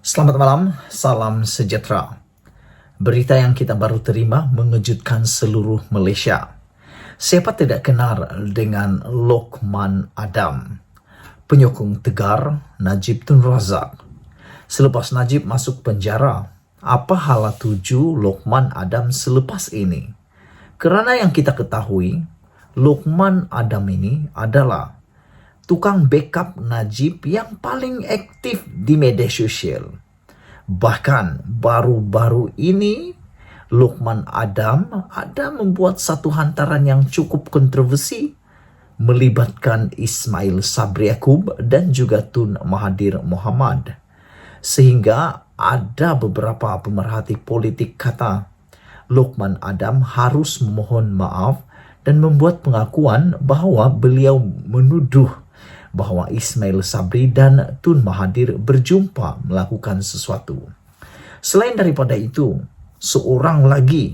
Selamat malam, salam sejahtera. Berita yang kita baru terima mengejutkan seluruh Malaysia. Siapa tidak kenal dengan Lokman Adam, penyokong tegar Najib Tun Razak. Selepas Najib masuk penjara, apa hala tuju Lokman Adam selepas ini? Kerana yang kita ketahui, Lokman Adam ini adalah tukang backup Najib yang paling aktif di media sosial. Bahkan baru-baru ini Lokman Adam ada membuat satu hantaran yang cukup kontroversi melibatkan Ismail Sabri Yaakob dan juga Tun Mahathir Mohamad. Sehingga ada beberapa pemerhati politik kata Lokman Adam harus memohon maaf dan membuat pengakuan bahawa beliau menuduh bahawa Ismail Sabri dan Tun Mahathir berjumpa melakukan sesuatu. Selain daripada itu, seorang lagi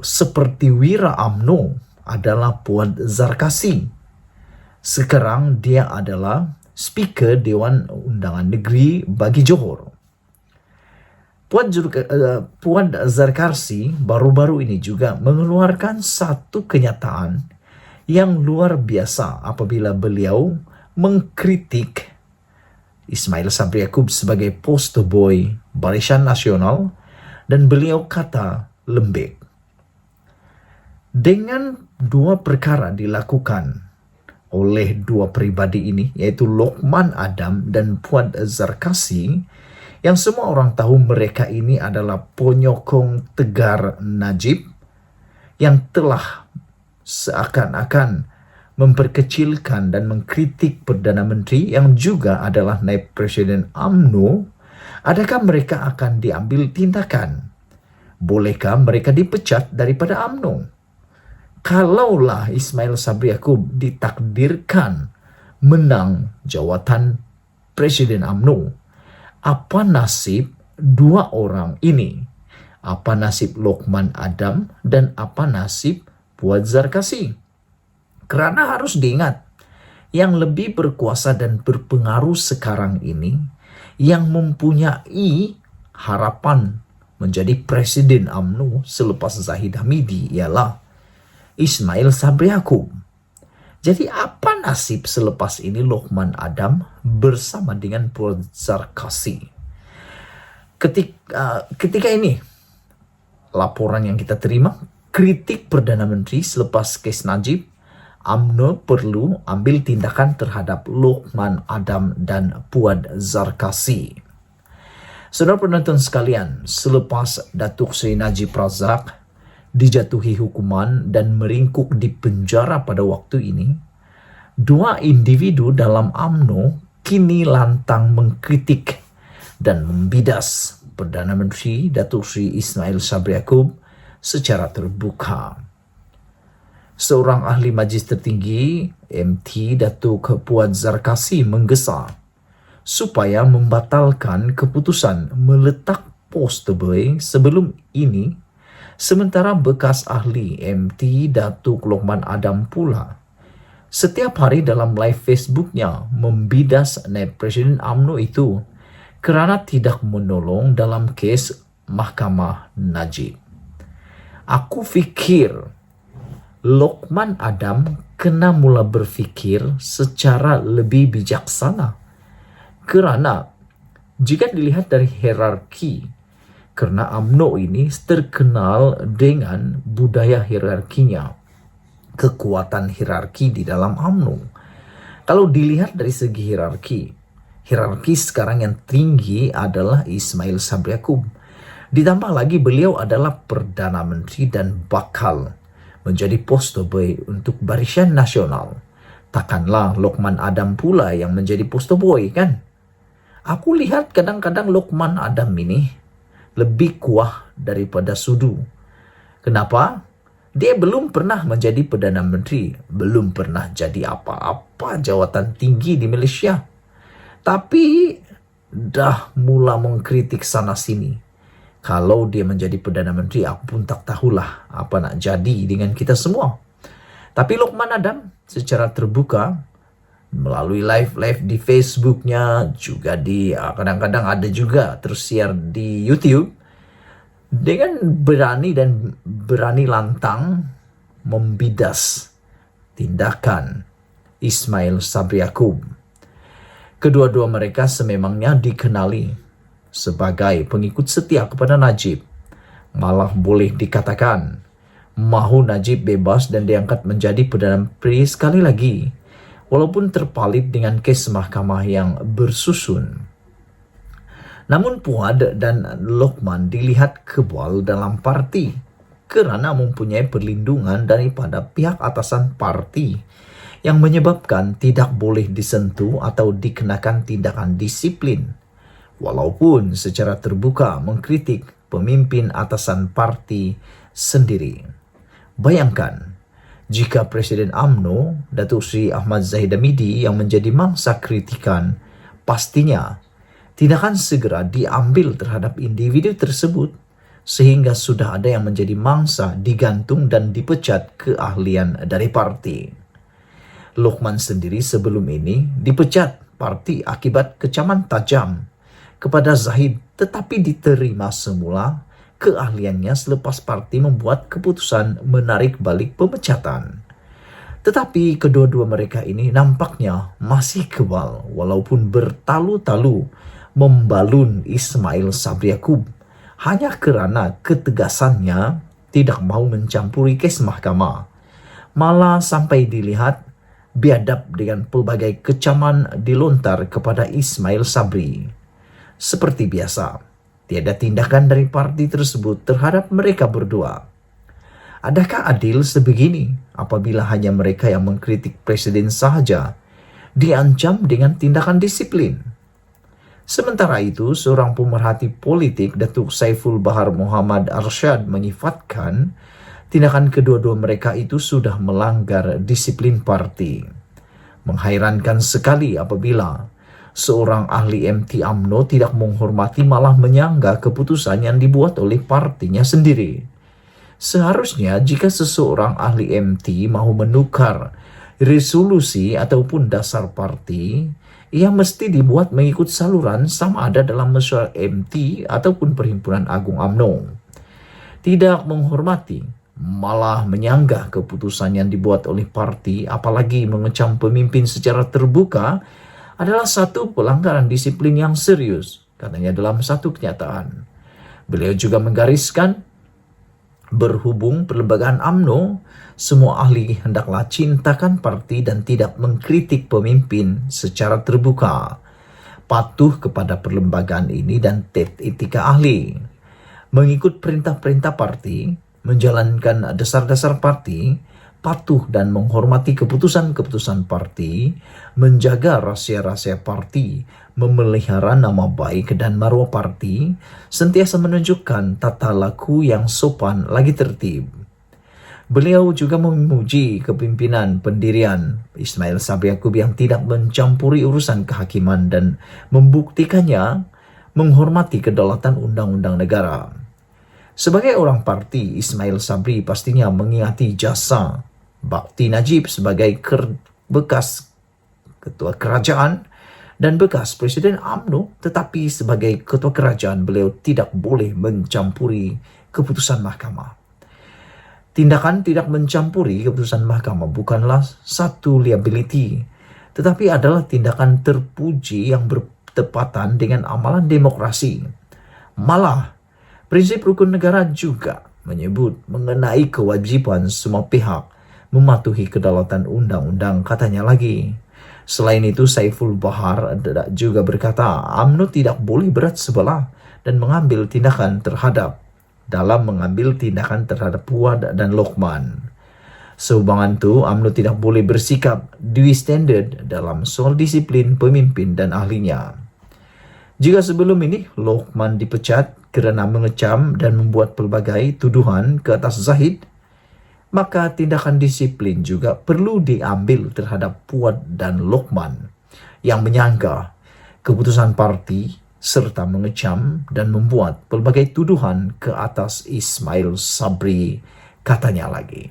seperti Wira UMNO adalah Puan Zarkasi. Sekarang dia adalah Speaker Dewan Undangan Negeri bagi Johor. Puan Zarkasi baru-baru ini juga mengeluarkan satu kenyataan yang luar biasa apabila beliau mengkritik Ismail Sabri Yaakob sebagai poster boy Barisan Nasional dan beliau kata lembek. Dengan dua perkara dilakukan oleh dua pribadi ini, yaitu Lokman Adam dan Puan Zarkasi, yang semua orang tahu mereka ini adalah penyokong tegar Najib yang telah seakan-akan memperkecilkan dan mengkritik Perdana Menteri yang juga adalah naib Presiden UMNO. Adakah mereka akan diambil tindakan? Bolehkah mereka dipecat daripada UMNO? Kalaulah Ismail Sabri Yaakob ditakdirkan menang jawatan Presiden UMNO, apa nasib dua orang ini? Apa nasib Lokman Adam dan apa nasib Puan Zarkasi? Kerana harus diingat, yang lebih berkuasa dan berpengaruh sekarang ini, yang mempunyai harapan menjadi Presiden UMNO selepas Zahid Hamidi ialah Ismail Sabri Yaakob. Jadi apa nasib selepas ini Lokman Adam bersama dengan Puan Zarkasi? Ketika ini, laporan yang kita terima, kritik Perdana Menteri selepas kes Najib, UMNO perlu ambil tindakan terhadap Lokman Adam dan Puan Zarkasi. Saudara penonton sekalian, selepas Datuk Seri Najib Razak dijatuhi hukuman dan meringkuk di penjara pada waktu ini, dua individu dalam UMNO kini lantang mengkritik dan membidas Perdana Menteri Datuk Seri Ismail Sabri Yaakob secara terbuka. Seorang ahli majlis tertinggi MT Datuk Puan Zarkasi menggesa supaya membatalkan keputusan meletak poster boy sebelum ini, sementara bekas ahli MT Datuk Lokman Adam pula setiap hari dalam live Facebooknya membidas naib Presiden UMNO itu kerana tidak menolong dalam kes Mahkamah Najib. Aku fikir Lokman Adam kena mula berfikir secara lebih bijaksana. Kerana jika dilihat dari hierarki, kerana UMNO ini terkenal dengan budaya hierarkinya, kekuatan hierarki di dalam UMNO. Kalau dilihat dari segi hierarki sekarang yang tinggi adalah Ismail Sabri Yaakob. Ditambah lagi beliau adalah Perdana Menteri dan bakal menjadi poster boy untuk Barisan Nasional. Takkanlah Lokman Adam pula yang menjadi poster boy, kan? Aku lihat kadang-kadang Lokman Adam ini lebih kuah daripada sudu. Kenapa? Dia belum pernah menjadi Perdana Menteri, belum pernah jadi apa-apa jawatan tinggi di Malaysia. Tapi dah mula mengkritik sana sini. Kalau dia menjadi Perdana Menteri, aku pun tak tahulah apa nak jadi dengan kita semua. Tapi Lokman Adam secara terbuka melalui live di Facebooknya, juga kadang-kadang ada juga tersiar di YouTube, dengan berani lantang membidas tindakan Ismail Sabri Yaakob. Kedua-dua mereka sememangnya dikenali sebagai pengikut setia kepada Najib. Malah boleh dikatakan mahu Najib bebas dan diangkat menjadi Perdana Menteri sekali lagi, walaupun terpalit dengan kes mahkamah yang bersusun. Namun Puad dan Lokman dilihat kebal dalam parti karena mempunyai perlindungan daripada pihak atasan parti yang menyebabkan tidak boleh disentuh atau dikenakan tindakan disiplin, walaupun secara terbuka mengkritik pemimpin atasan parti sendiri. Bayangkan, jika Presiden UMNO, Datuk Seri Ahmad Zahid Hamidi yang menjadi mangsa kritikan, pastinya tindakan segera diambil terhadap individu tersebut sehingga sudah ada yang menjadi mangsa digantung dan dipecat keahlian dari parti. Lokman sendiri sebelum ini dipecat parti akibat kecaman tajam kepada Zahid, tetapi diterima semula keahliannya selepas parti membuat keputusan menarik balik pemecatan. Tetapi kedua-dua mereka ini nampaknya masih kebal walaupun bertalu-talu membalun Ismail Sabri Yaakob hanya kerana ketegasannya tidak mau mencampuri kes mahkamah. Malah sampai dilihat biadab dengan pelbagai kecaman dilontar kepada Ismail Sabri. Seperti biasa, tiada tindakan dari parti tersebut terhadap mereka berdua. Adakah adil sebegini apabila hanya mereka yang mengkritik presiden sahaja diancam dengan tindakan disiplin? Sementara itu, seorang pemerhati politik, Datuk Saiful Bahar Muhammad Arsyad, menyifatkan tindakan kedua-dua mereka itu sudah melanggar disiplin parti. Menghairankan sekali apabila seorang ahli MT UMNO tidak menghormati malah menyanggah keputusan yang dibuat oleh partinya sendiri. Seharusnya jika seseorang ahli MT mahu menukar resolusi ataupun dasar parti, ia mesti dibuat mengikut saluran sama ada dalam mesyuarat MT ataupun Perhimpunan Agung UMNO. Tidak menghormati, malah menyanggah keputusan yang dibuat oleh parti, apalagi mengecam pemimpin secara terbuka, adalah satu pelanggaran disiplin yang serius, katanya dalam satu kenyataan. Beliau juga menggariskan, berhubung perlembagaan UMNO, semua ahli hendaklah cintakan parti dan tidak mengkritik pemimpin secara terbuka. Patuh kepada perlembagaan ini dan etika ahli. Mengikut perintah-perintah parti, menjalankan dasar-dasar parti, patuh dan menghormati keputusan-keputusan parti, menjaga rahasia-rahasia parti, memelihara nama baik dan marwah parti, sentiasa menunjukkan tata laku yang sopan lagi tertib. Beliau juga memuji kepimpinan pendirian Ismail Sabri Yaakob yang tidak mencampuri urusan kehakiman dan membuktikannya menghormati kedaulatan undang-undang negara. Sebagai orang parti, Ismail Sabri pastinya mengingati jasa bakti Najib sebagai bekas ketua kerajaan dan bekas Presiden UMNO, tetapi sebagai ketua kerajaan beliau tidak boleh mencampuri keputusan mahkamah. Tindakan tidak mencampuri keputusan mahkamah bukanlah satu liability, tetapi adalah tindakan terpuji yang bertepatan dengan amalan demokrasi. Malah, prinsip rukun negara juga menyebut mengenai kewajiban semua pihak mematuhi kedaulatan undang-undang, katanya lagi. Selain itu, Saiful Bahar juga berkata, UMNO tidak boleh berat sebelah dan mengambil tindakan terhadap Puad dan Lokman. Sehubungan itu, UMNO tidak boleh bersikap dui standard dalam soal disiplin pemimpin dan ahlinya. Jika sebelum ini Lokman dipecat kerana mengecam dan membuat pelbagai tuduhan ke atas Zahid, maka tindakan disiplin juga perlu diambil terhadap Puad dan Lokman yang menyanggah keputusan parti serta mengecam dan membuat pelbagai tuduhan ke atas Ismail Sabri, katanya lagi.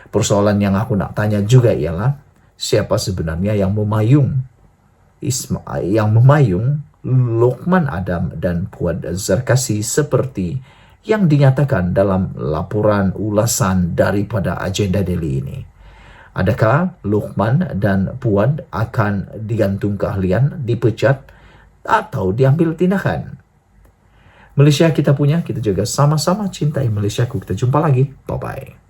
Persoalan yang aku nak tanya juga ialah, siapa sebenarnya yang memayung Lokman Adam dan Fuad Zarkasi seperti yang dinyatakan dalam laporan ulasan daripada agenda Daily ini. Adakah Lokman dan Fuad akan digantung keahlian, dipecat, atau diambil tindakan? Malaysia kita punya, kita juga sama-sama cintai Malaysiaku. Kita jumpa lagi. Bye-bye.